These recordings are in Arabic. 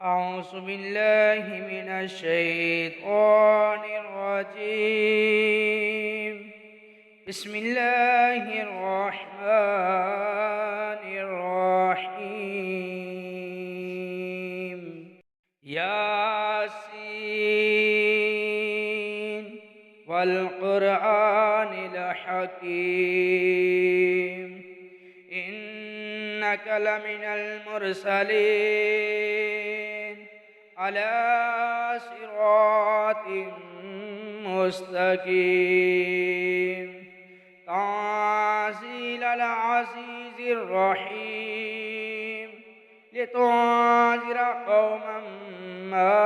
أعوذ بالله من الشيطان الرجيم. بسم الله الرحمن الرحيم. ياسين والقرآن الحكيم إنك لمن المرسلين على صراط مستقيم تنزيل العزيز الرحيم لتنذر قوما ما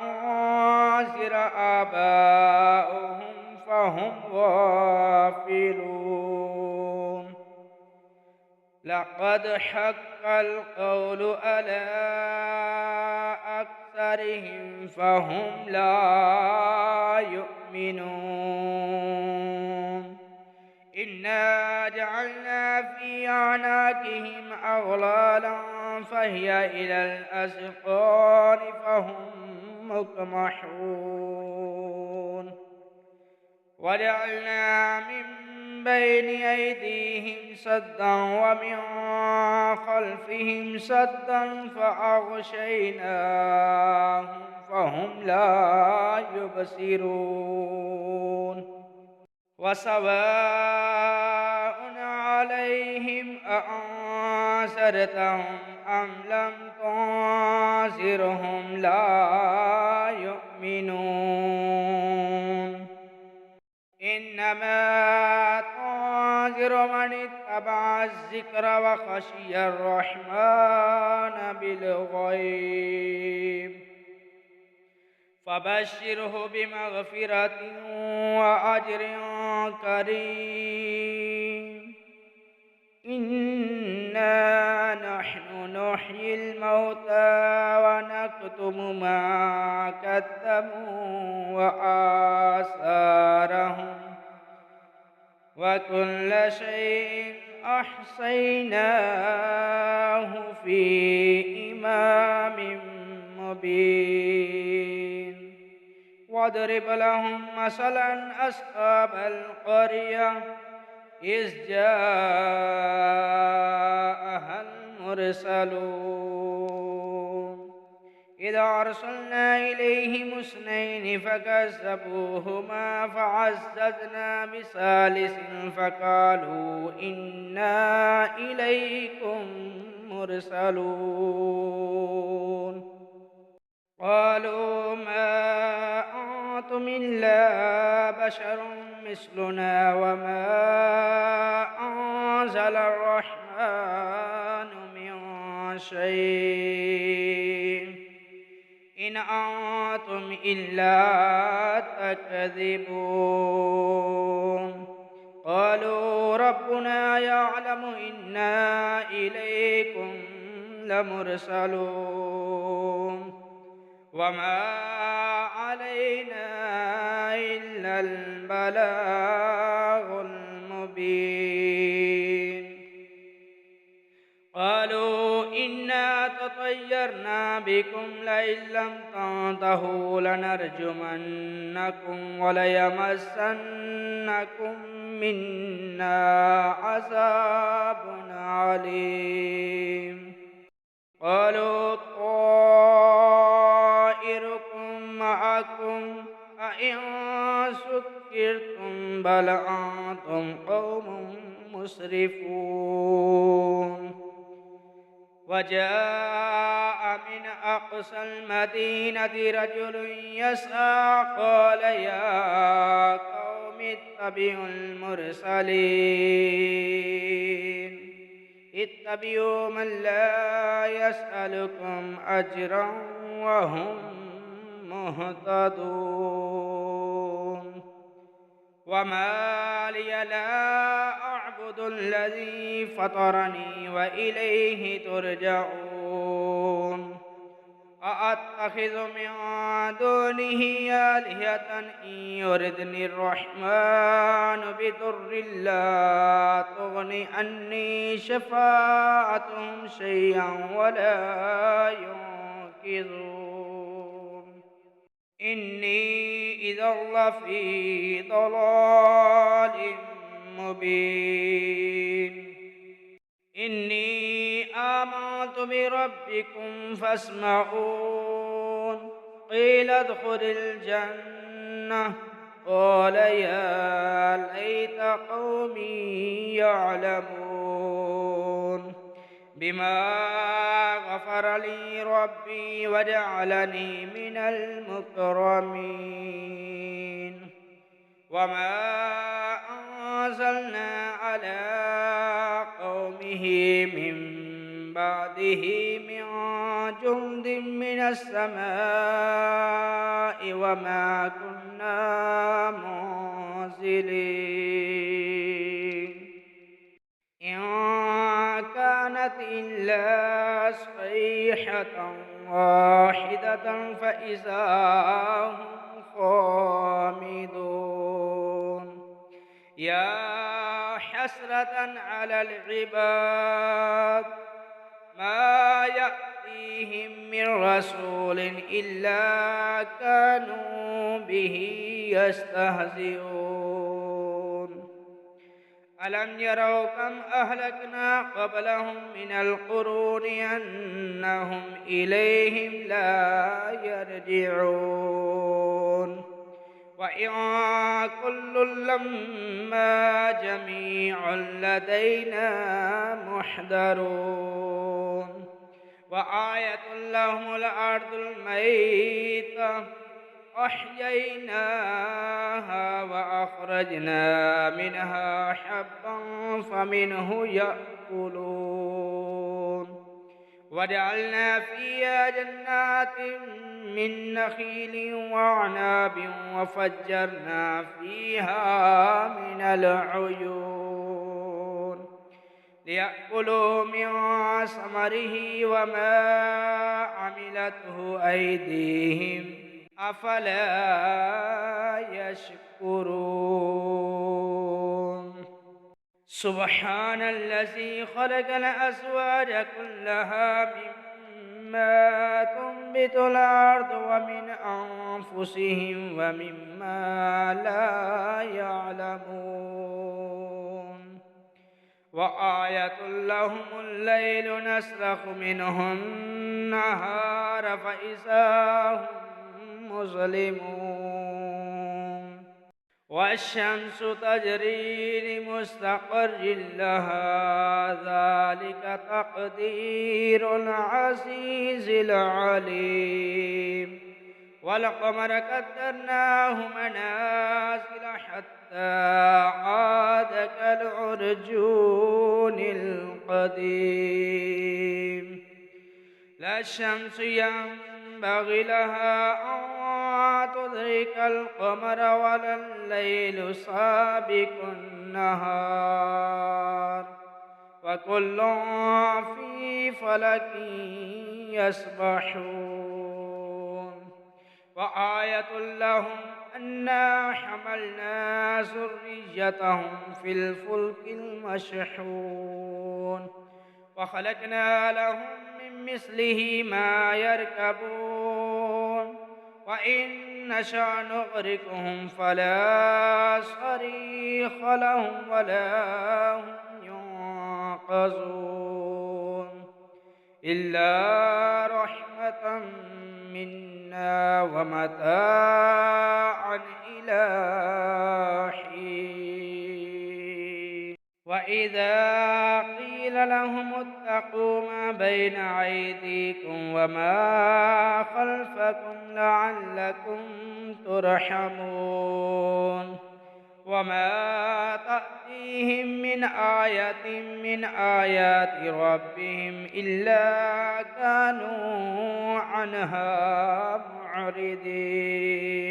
أنذر آباؤهم فهم غافلون. لقد حق القول على أكثرهم فهم لا يؤمنون. إنا جعلنا في أعناقهم أغلالا فهي إلى الأذقان فهم مقمحون. وجعلنا من بين أيديهم سدا ومن خلفهم سدا فأغشيناهم فهم لا يبصرون. وسواء عليهم أأنذرتهم أم لم تنذرهم لا يؤمنون. إنما تنذر من اتبع الذكر وخشي الرحمن بالغيب فبشره بمغفرة وأجر كريم. إنا نحن نحيي الموتى ونكتب ما قدموا وآثارهم وكل شيء أحصيناه في إمام مبين. واضرب لهم مثلا أصحاب القرية إذ جاءها المرسلون إذ أرسلنا إليهم اثنين فكذبوهما فعززنا بثالث فقالوا إنا إليكم مرسلون. قالوا ما أنتم إلا بشر مثلنا وما أنزل الرحمن من شيء إن أنتم إلا تكذبون. قالوا ربنا يعلم إنا إليكم لمرسلون وما علينا إلا البلاغ المبين. قالوا إنا تطيرنا بكم لئن لم تنتهوا لنرجمنكم وليمسنكم منا عذاب عليم. قالوا طائركم معكم أئن سكرتم بل أنتم قوم مسرفون. وجاء من أقصى المدينة رجل يسعى قال يا قوم اتبعوا المرسلين اتبعوا من لا يسألكم أجرا وهم مهتدون. وما لي لا أعبد الذي فطرني وإليه ترجعون. أأتخذ من دونه آلهة إن يردني الرحمن بضر لا تغن عني شفاعتهم شيئا ولا ينفعون. إذا لفي ضلال مبين إني آمنت بربكم فاسمعون قيل ادخل الجنة قال يا ليت قومي يعلمون بما غفر لي ربي وجعلني من المكرمين وما أنزلنا على قومه من بعده من جند من السماء وما كنا منزلين إن كانت إلا صيحة واحدة فإذا هم خامدون يا حسرة على العباد ما يأتيهم من رسول إلا كانوا به يستهزئون ألم يروا كم أهلكنا قبلهم من القرون أنهم إليهم لا يرجعون وإن كل لما جميع لدينا محضرون وآية لهم الأرض الميتة أحييناها وأخرجنا منها حبا فمنه يأكلون وجعلنا فيها جنات من نخيل وأعناب وفجرنا فيها من العيون ليأكلوا من ثمره وما عملته أيديهم أفلا يشكرون سبحان الذي خلق الأزواج كلها مما تنبت الأرض ومن أنفسهم ومما لا يعلمون وآية لهم الليل نسلخ منه النهار فإذا هم مظلمون والشمس تجري لمستقر لها ذلك تقدير العزيز العليم والقمر قدرناه منازل حتى عاد كالعرجون القديم لا الشمس ينبغي لها أن تدرك القمر ولا الليل سابق النهار وكل في فلك يسبحون وآية لهم أنا حملنا ذريتهم في الفلك المشحون وخلقنا لهم من مثله ما يركبون وإن نشأ نغرقهم فلا صريخ لهم ولا هم ينقذون إلا رحمة منا ومتاعا إلى حين وإذا قيل لهم اتقوا ما بين أيديكم وما خلفكم لعلكم ترحمون وما تأتيهم من آية من آيات ربهم إلا كانوا عنها معرضين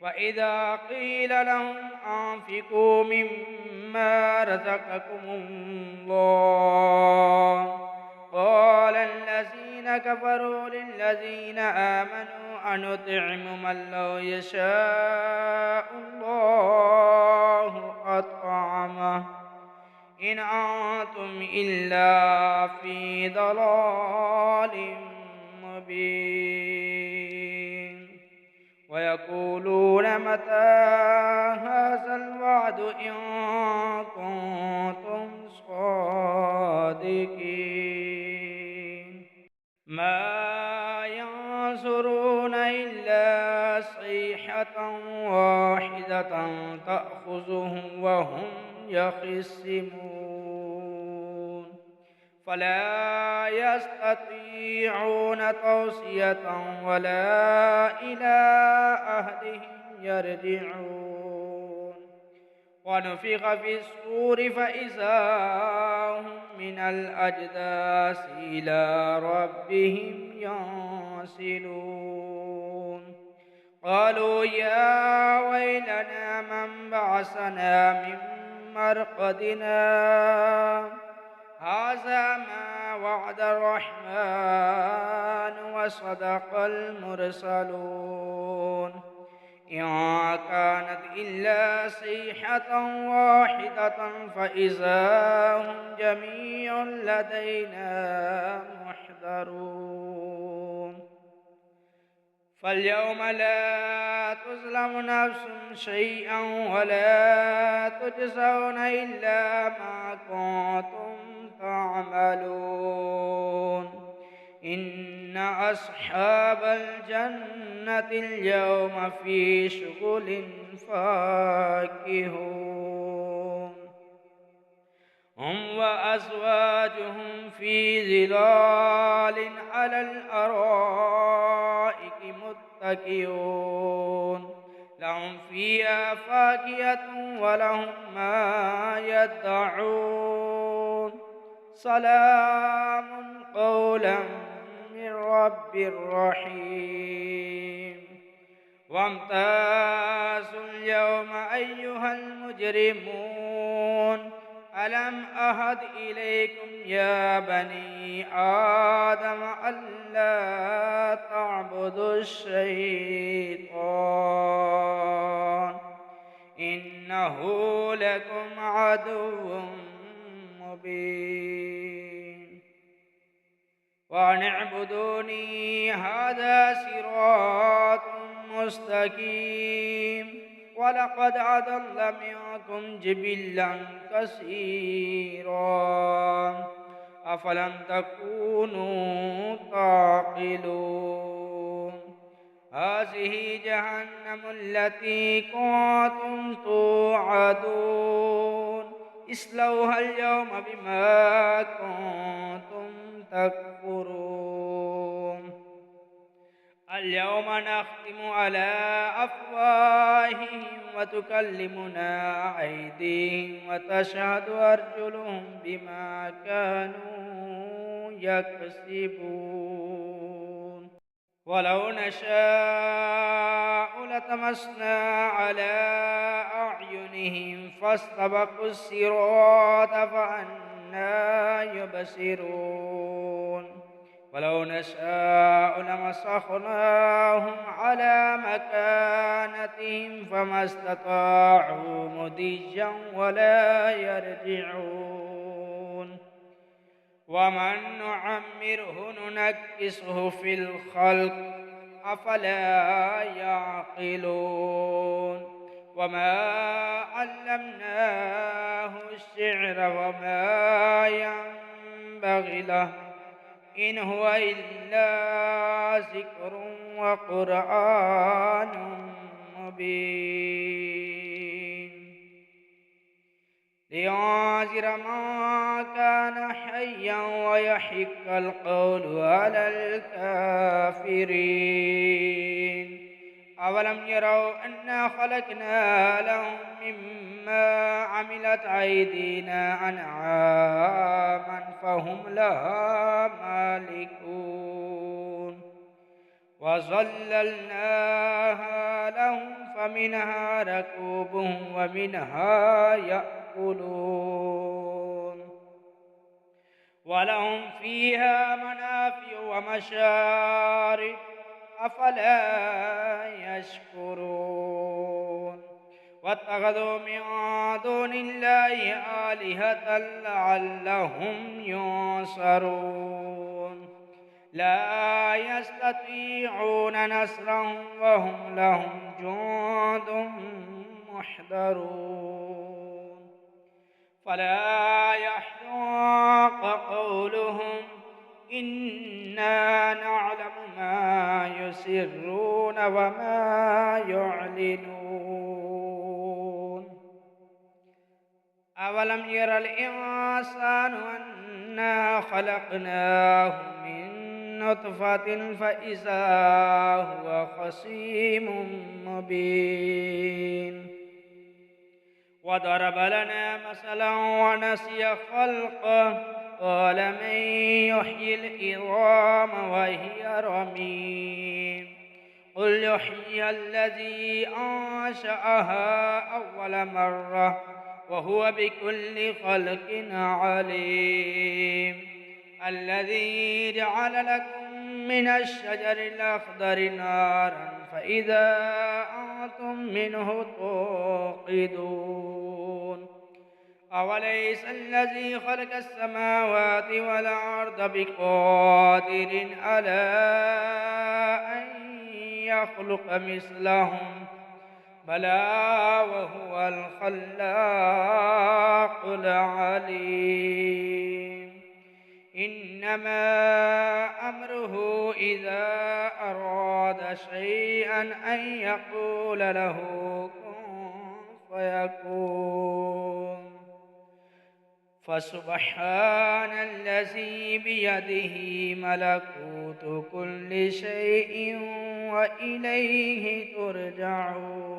وإذا قيل لهم أنفقوا مما رزقكم الله قال الذين كفروا للذين آمنوا أنطعم من لو يشاء الله أطعمه إن أنتم إلا في ضلال مبين ويقولون متى هذا الوعد إن كنتم صادقين ما ينظرون إلا صيحة واحدة تأخذهم وهم يخصمون فلا يستطيعون توصية ولا إلى أهلهم يرجعون ونفخ في الصور فإذا هم من الأجداث إلى ربهم ينسلون قالوا يا ويلنا من بعثنا من مرقدنا هذا ما وعد الرحمن وصدق المرسلون إن كانت إلا صيحة واحدة فإذا هم جميع لدينا محضرون فاليوم لا تظلم نفس شيئا ولا تجزون إلا ما كنتم تعملون إن أصحاب الجنة اليوم في شغل فاكهون هم وأزواجهم في ظلال على الأرائك متكئون لهم فيها فاكهة ولهم ما يدعون سلام قولا من رب رحيم وامتازوا اليوم أيها المجرمون ألم أهد إليكم يا بني آدم ألا تعبدوا الشيطان إنه لكم عدو مبين وأن اعبدوني هذا صراط مستقيم ولقد أضل منكم جبلا كثيرا أفلم تكونوا تعقلون هذه جهنم التي كنتم توعدون اصلوها اليوم بما كنتم تكفرون اليوم نختم على أفواههم وتكلمنا أيديهم وتشهد أرجلهم بما كانوا يكسبون ولو نشاء لطمسنا على أعينهم فاستبقوا الصراط فأنى يبصرون ولو نشاء لمسخناهم على مكانتهم فما استطاعوا مضيا ولا يرجعون ومن نعمره ننكسه في الخلق أفلا يعقلون وما علمناه الشعر وما ينبغي له إن هو إلا ذكر وقرآن مبين لينذر من كان حيا ويحق القول على الكافرين أولم يروا أنا خلقنا لهم مما عملت أيدينا أنعاما فهم لها مالكون وظللناها لهم فمنها ركوبهم ومنها يأكلون ولهم فيها منافع ومشارب أفلا يشكرون واتخذوا من دون الله آلهة لعلهم ينصرون لا يستطيعون نصرهم وهم لهم جند محضرون فلا يحزنك قولهم إنا نعلم ما يسرون وما يعلنون أولم ير الإنسان أنا خلقناه من نطفة فإذا هو خصيم مبين وضرب لنا مثلا ونسي خلقه قال من يحيي العظام وهي رميم قل يحيي الذي أنشأها أول مرة وهو بكل خلق عليم الذي جعل لكم من الشجر الأخضر نارا فإذا أنتم منه توقدون أوليس الذي خلق السماوات والأرض بقادر على أن يخلق مثلهم بلى وهو الخلاق العليم إنما أمره إذا أراد شيئا أن يقول له كن فيكون فسبحان الذي بيده ملكوت كل شيء وإليه ترجعون